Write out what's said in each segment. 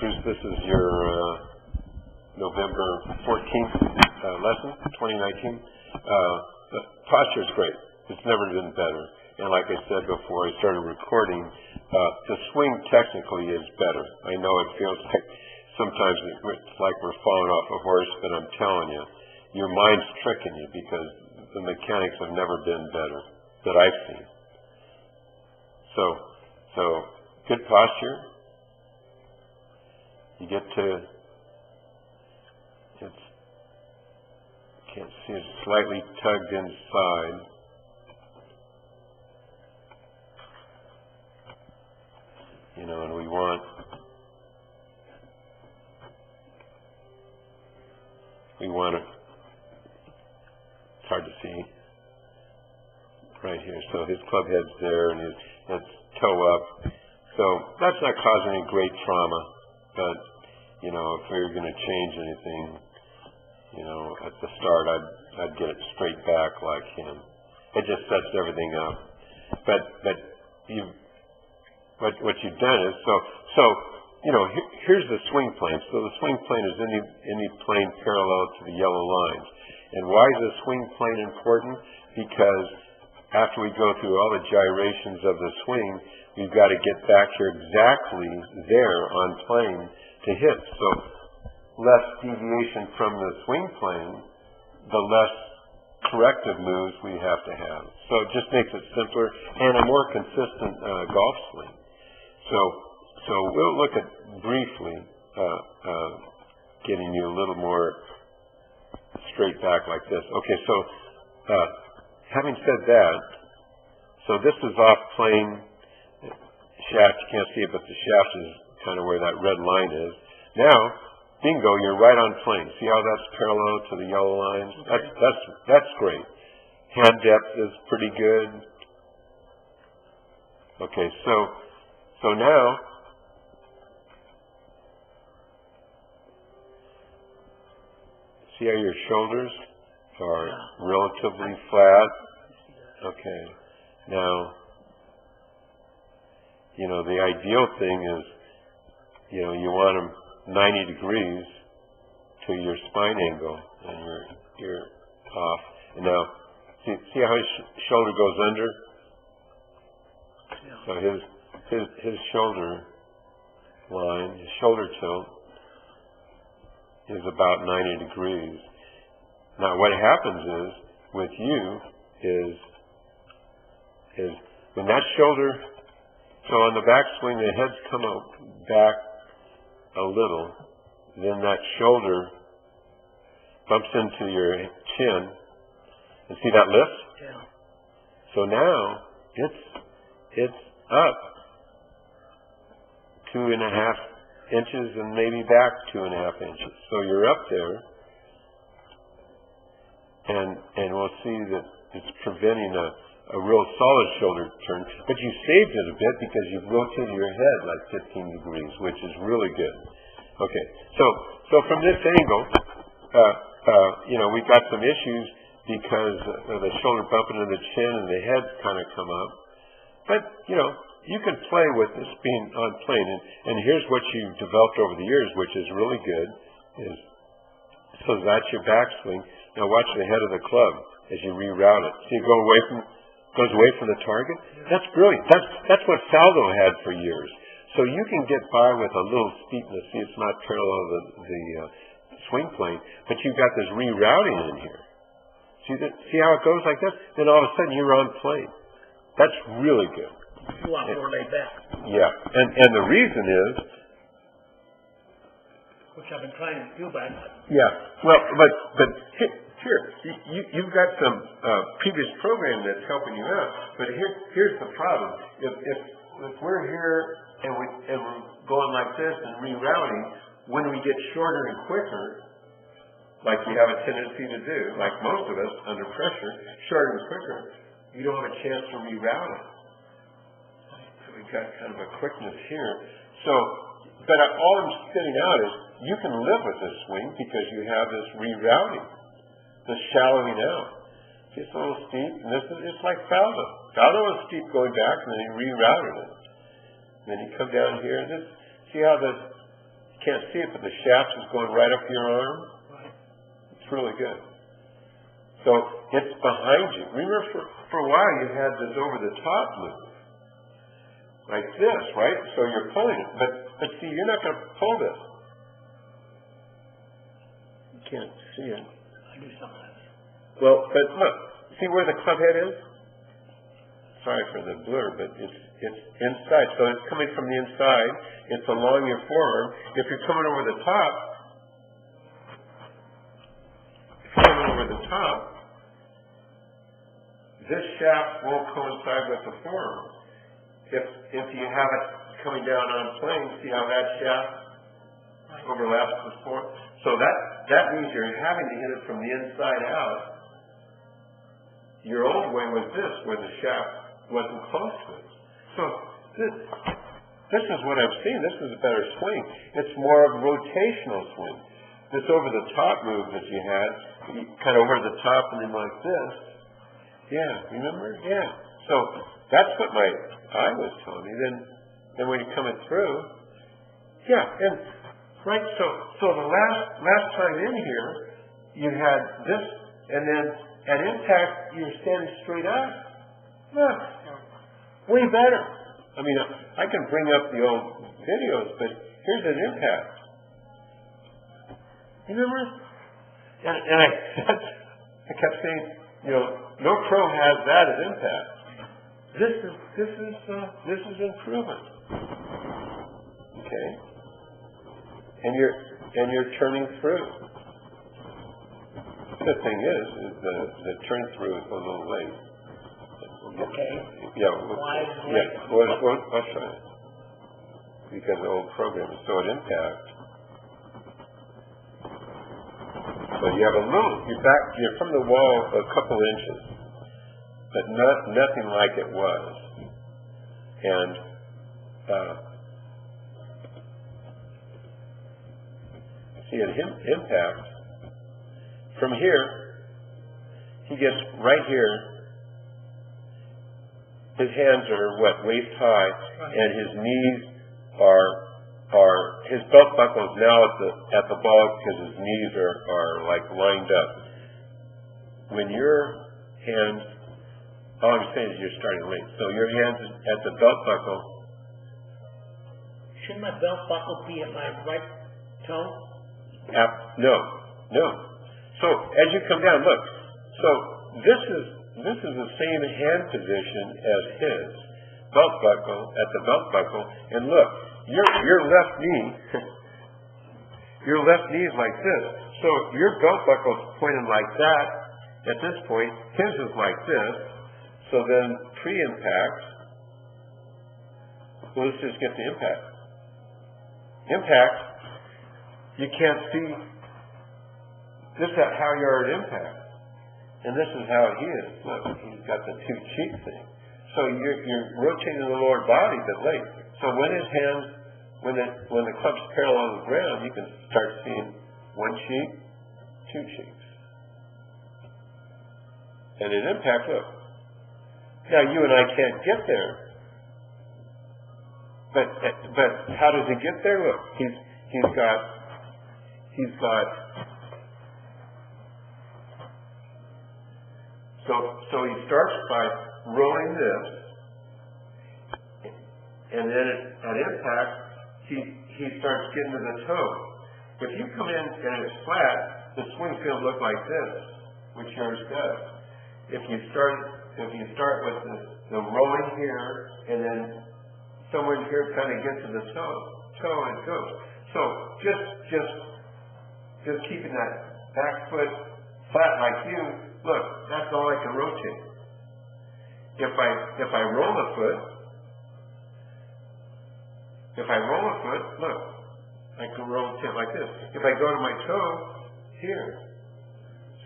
Bruce, this is your November 14th lesson, 2019. The posture is great. It's never been better. And like I said before I started recording, the swing technically is better. I know it feels like sometimes it's like we're falling off a horse, but I'm telling you, your mind's tricking you because the mechanics have never been better that I've seen. So good posture. You get to, can't see, it's slightly tugged inside. You know, and we want to, it's hard to see right here. So his club head's there and his toe up. So that's not causing any great trauma, but you know, if we were going to change anything, you know, at the start, I'd get it straight back like him. It just sets everything up. But what you've done is so you know, here's the swing plane. So the swing plane is any plane parallel to the yellow lines. And why is the swing plane important? Because after we go through all the gyrations of the swing, we've got to get back here exactly there on plane to hit. So less deviation from the swing plane, the less corrective moves we have to have. So it just makes it simpler and a more consistent golf swing. So we'll look at briefly getting you a little more straight back like this. Okay, so having said that, so this is off plane shaft. You can't see it, but the shaft is kind of where that red line is. Now, bingo, you're right on plane. See how that's parallel to the yellow lines? That's great. Hand depth is pretty good. Okay, so now see how your shoulders are relatively flat? Okay. Now, you know, the ideal thing is, you know, you want them 90 degrees to your spine angle, and you're off. And now, see how his shoulder goes under? So his shoulder line, his shoulder tilt, is about 90 degrees. Now, what happens is, with you, is when that shoulder, so on the backswing, the heads come out back a little, then that shoulder bumps into your chin, and see that lift? Yeah. So now, it's up 2.5 inches and maybe back 2.5 inches. So you're up there, and we'll see that it's preventing a real solid shoulder turn, but you saved it a bit because you've rotated your head like 15 degrees, which is really good. Okay, so from this angle, you know, we've got some issues because of the shoulder bumping into the chin and the head kind of come up. But, you know, you can play with this being on plane, and here's what you've developed over the years, which is really good, is, so that's your backswing. Now watch the head of the club as you reroute it. See it goes away from the target? That's brilliant. That's what Faldo had for years. So you can get by with a little steepness. See, it's not parallel to the swing plane, but you've got this rerouting in here. See how it goes like this? Then all of a sudden you're on plane. That's really good. A lot more laid back. Yeah, and the reason is, which I've been trying to do back. Yeah, well, but here you've got some previous programming that's helping you out. But here's the problem: if we're here and we're going like this and rerouting, when we get shorter and quicker, like you have a tendency to do, like most of us under pressure, shorter and quicker, you don't have a chance to reroute it. So we've got kind of a quickness here. So, but all I'm spitting out is you can live with this swing because you have this rerouting, this shallowing out. See, it's a little steep, and this is just like Faldo. Faldo was steep going back, and then he rerouted it. And then you come down here, and this, see how can't see it, but the shaft is going right up your arm. Right. It's really good. So it's behind you. Remember, for a while you had this over-the-top move, like this, right? So you're pulling it, but see, you're not going to pull this. You can't see it. I do sometimes. Well, but look, see where the club head is? Sorry for the blur, but it's inside. So it's coming from the inside. It's along your forearm. If you're coming over the top, this shaft won't coincide with the forearm. If you have it coming down on plane, see how that shaft overlaps the forearm? So that means you're having to hit it from the inside out. Your old way was this, where the shaft wasn't close to it. So this is what I've seen. This is a better swing. It's more of a rotational swing. This over-the-top move that you had, kind of over the top and then like this. Yeah, remember? Yeah. So that's what my eye was telling me. Then when you're coming through, yeah, and right. So the last time in here, you had this, and then at impact, you were standing straight up. Look, way better. I mean, I can bring up the old videos, but here's an impact. Remember? And I kept saying, no pro has that at impact. This is improvement. Okay? And you're turning through. The thing is the turn through is a little late. Okay. Yeah. Why is it late? I'll show you. Because the old program is so at impact. So you have you're from the wall a couple inches, but nothing like it was. And see, at impact, from here, he gets right here. His hands are waist high, and his knees are his belt buckle is now at the ball because his knees are like lined up. When your hands, all I'm saying is you're starting late. So your hands at the belt buckle. Shouldn't my belt buckle be at my right toe? No. So as you come down, look. So this is the same hand position as his belt buckle at the belt buckle, and look. Your left knee is like this. So your belt buckle's pointing like that at this point. His is like this. So then pre-impact, well, let's just get the impact. Impact, you can't see. This is how you're at impact. And this is how he is. Look, he's got the two cheek thing. So you're rotating the lower body but late. So when his hands, when the club's parallel to the ground, you can start seeing one cheek, two cheeks. And at impact, look. Now you and I can't get there. But how does he get there? Look, he's got so he starts by rolling this, and then at impact, he starts getting to the toe. If you come in and it's flat, the swing's going to look like this, which yours does. If you start with the rolling here, and then somewhere here kind of gets to the toe and it goes. So just keeping that back foot flat like you. Look, that's all I can rotate. If I roll a foot, look, I can rotate like this. If I go to my toe, here.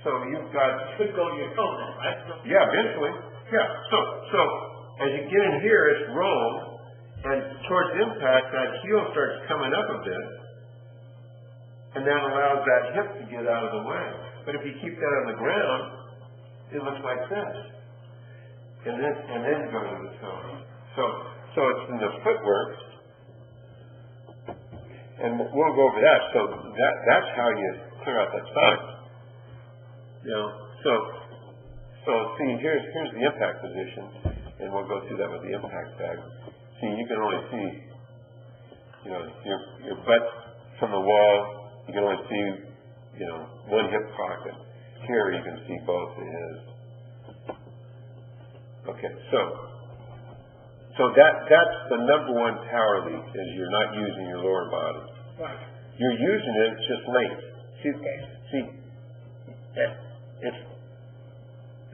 So you've got... You could go to your toe then, right? Yeah, eventually. Yeah. So as you get in here, it's rolled, and towards impact, that heel starts coming up a bit, and that allows that hip to get out of the way. But if you keep that on the ground, it looks like this. And then go to the toe. So it's in the footwork. And we'll go over that. So that's how you clear out that side. So see, here's the impact position, and we'll go through that with the impact bag. See, you can only see, your butt from the wall. You can only see, one hip pocket. Here you can see both the heads. Okay, so that's the number one power leak, is you're not using your lower body. Right. You're using it, it's just late.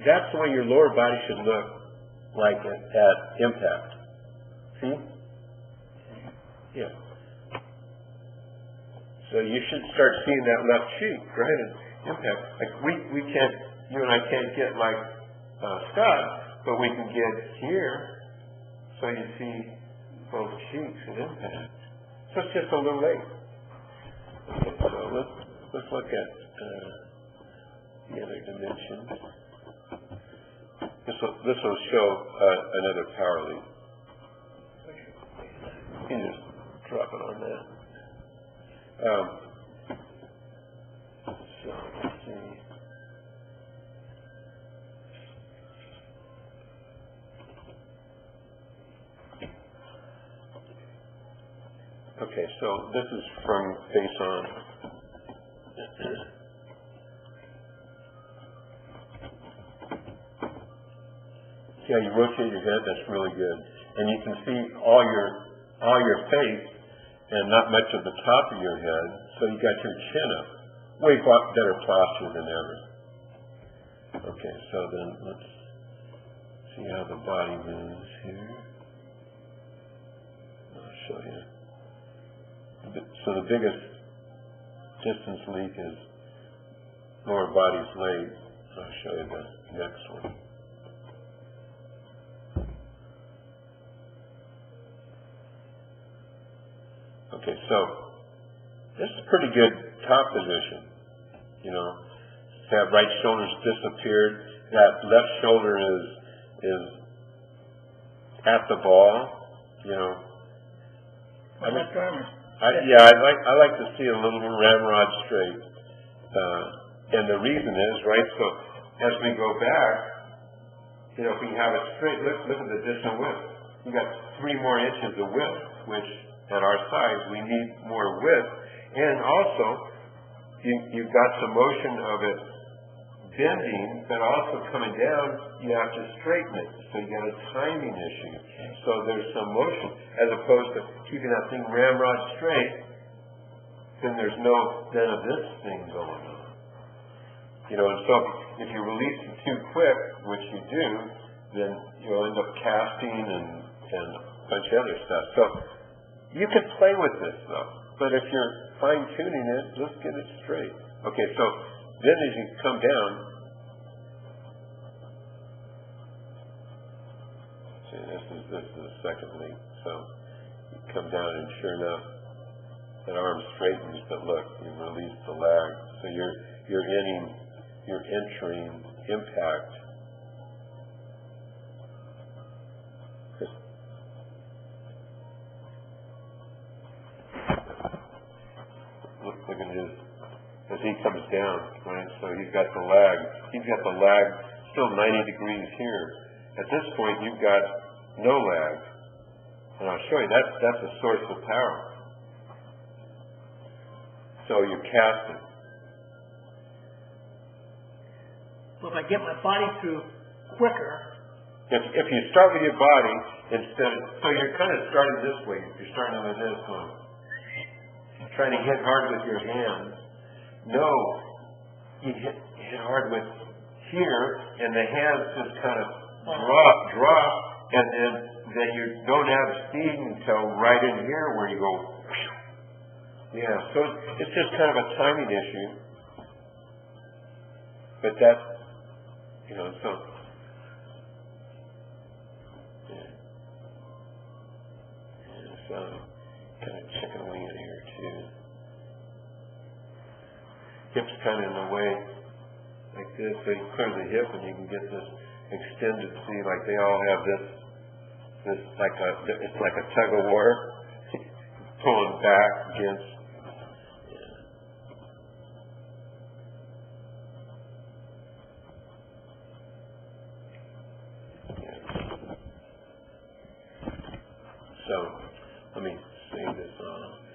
That's the way your lower body should look like at impact. See? Yeah. So you should start seeing that left cheek, right? And impact. Like we can't, you and I can't get like Scott, but we can get here. So you see both cheeks at impact. So it's just a little late. Okay, so let's look at the other dimensions. This will show another power lead. You can just drop it on that. So let's see. Okay, so this is from face on. Yeah, you rotate your head, that's really good. And you can see all your face and not much of the top of your head, so you got your chin up. Way better posture than ever. Okay, so then let's see how the body moves here. I'll show you. So the biggest distance leak is lower body's late. I'll show you the next one. Okay, so this is a pretty good top position. That right shoulder's disappeared. That left shoulder is at the ball. Left arm. I like to see a little ramrod straight, and the reason is So as we go back, if we have it straight, look at the distant width. We got 3 more inches of width, which at our size we need more width, and also you've got some motion of it bending, but also coming down. You have to straighten it, so you got a timing issue. So there's some motion, as opposed to keeping that thing ramrod straight. Then there's none of this thing going on. And so if you release it too quick, which you do, then you'll end up casting and a bunch of other stuff. So you can play with this though, but if you're fine tuning it, let's get it straight. Okay, so then as you come down, see, this is the second lead. So you come down, and sure enough, that arm straightens, but look, you release the lag. So you're entering impact. Look at his, as he comes down, right? So he's got the lag. He's got the lag still 90 degrees here. At this point, you've got no lag. And I'll show you, that's a source of power. So you're casting. Well, if I get my body through quicker. If you start with your body instead of, so you're kind of starting this way. You're starting with this one. Trying to hit hard with your hands. No, you hit hard with here, and the hands just kind of drop, and then you don't have steam until right in here where you go. Yeah, so it's just kind of a timing issue. But that's, so. So kind of chicken wing in here too. Hip's kind of in the way, like this. So you clear the hip, and you can get this extended. See, like they all have this it's like a tug of war, pulling back against So let me save this.